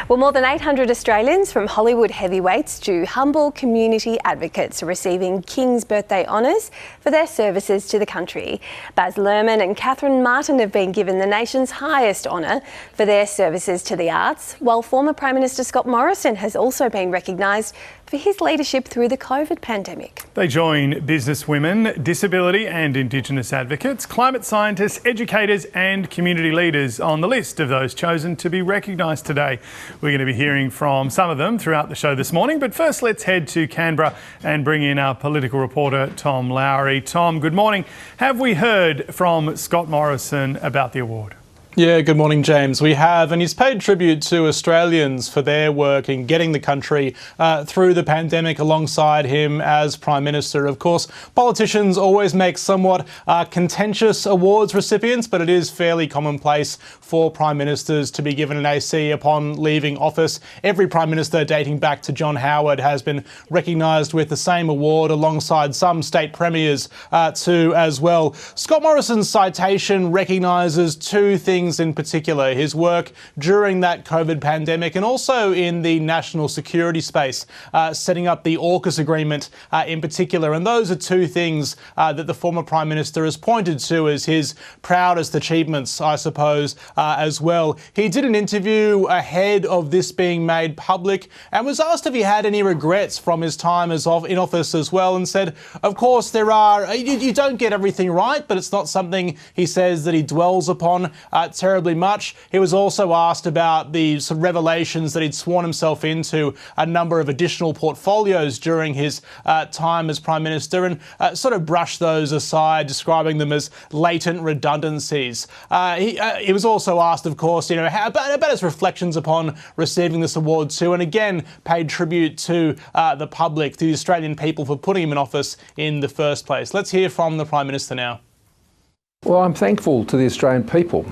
Well, more than 800 Australians, from Hollywood heavyweights to humble community advocates, are receiving King's Birthday honours for their services to the country. Baz Luhrmann and Catherine Martin have been given the nation's highest honour for their services to the arts, while former Prime Minister Scott Morrison has also been recognised for his leadership through the COVID pandemic. They join businesswomen, disability and Indigenous advocates, climate scientists, educators and community leaders on the list of those chosen to be recognised today. We're going to be hearing from some of them throughout the show this morning, but first let's head to Canberra and bring in our political reporter Tom Lowry. Tom, good morning. Have we heard from Scott Morrison about the award? Yeah, good morning, James. We have, and he's paid tribute to Australians for their work in getting the country through the pandemic alongside him as Prime Minister. Of course, politicians always make somewhat contentious awards recipients, but it is fairly commonplace for Prime Ministers to be given an AC upon leaving office. Every Prime Minister dating back to John Howard has been recognised with the same award alongside some state premiers too as well. Scott Morrison's citation recognises two things in particular: his work during that COVID pandemic and also in the national security space, setting up the AUKUS agreement in particular. And those are two things that the former Prime Minister has pointed to as his proudest achievements, I suppose, as well. He did an interview ahead of this being made public and was asked if he had any regrets from his time in office as well, and said, of course, there are. You don't get everything right, but it's not something, he says, that he dwells upon terribly much. He was also asked about the sort of revelations that he'd sworn himself into a number of additional portfolios during his time as Prime Minister, and sort of brushed those aside, describing them as latent redundancies. He was also asked, of course, about his reflections upon receiving this award too, and again paid tribute to the public, to the Australian people, for putting him in office in the first place. Let's hear from the Prime Minister now. Well, I'm thankful to the Australian people,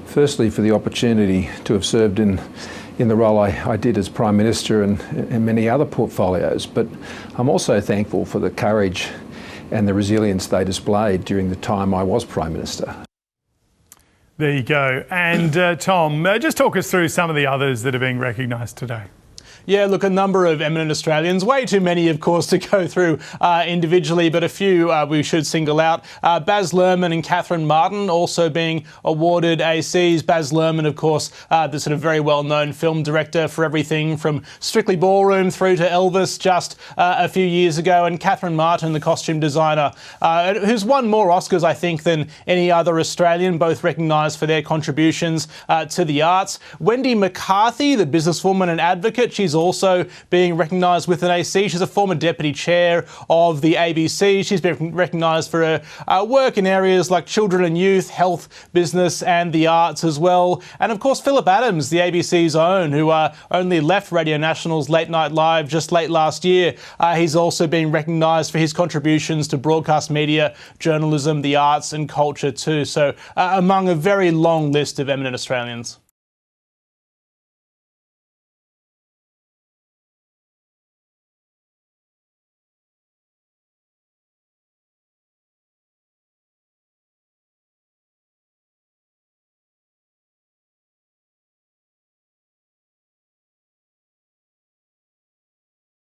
firstly for the opportunity to have served in the role I did as Prime Minister and many other portfolios, but I'm also thankful for the courage and the resilience they displayed during the time I was Prime Minister. There you go. And Tom, just talk us through some of the others that are being recognised today. Yeah, look, a number of eminent Australians, way too many, of course, to go through individually, but a few we should single out. Baz Luhrmann and Catherine Martin also being awarded ACs. Baz Luhrmann, of course, the sort of very well-known film director for everything from Strictly Ballroom through to Elvis just a few years ago, and Catherine Martin, the costume designer, who's won more Oscars, I think, than any other Australian, both recognised for their contributions to the arts. Wendy McCarthy, the businesswoman and advocate, she's also being recognised with an AC. She's a former deputy chair of the ABC. She's been recognised for her work in areas like children and youth, health, business and the arts as well. And of course, Philip Adams, the ABC's own, who only left Radio National's Late Night Live just late last year. He's also being recognised for his contributions to broadcast media, journalism, the arts and culture too. So among a very long list of eminent Australians.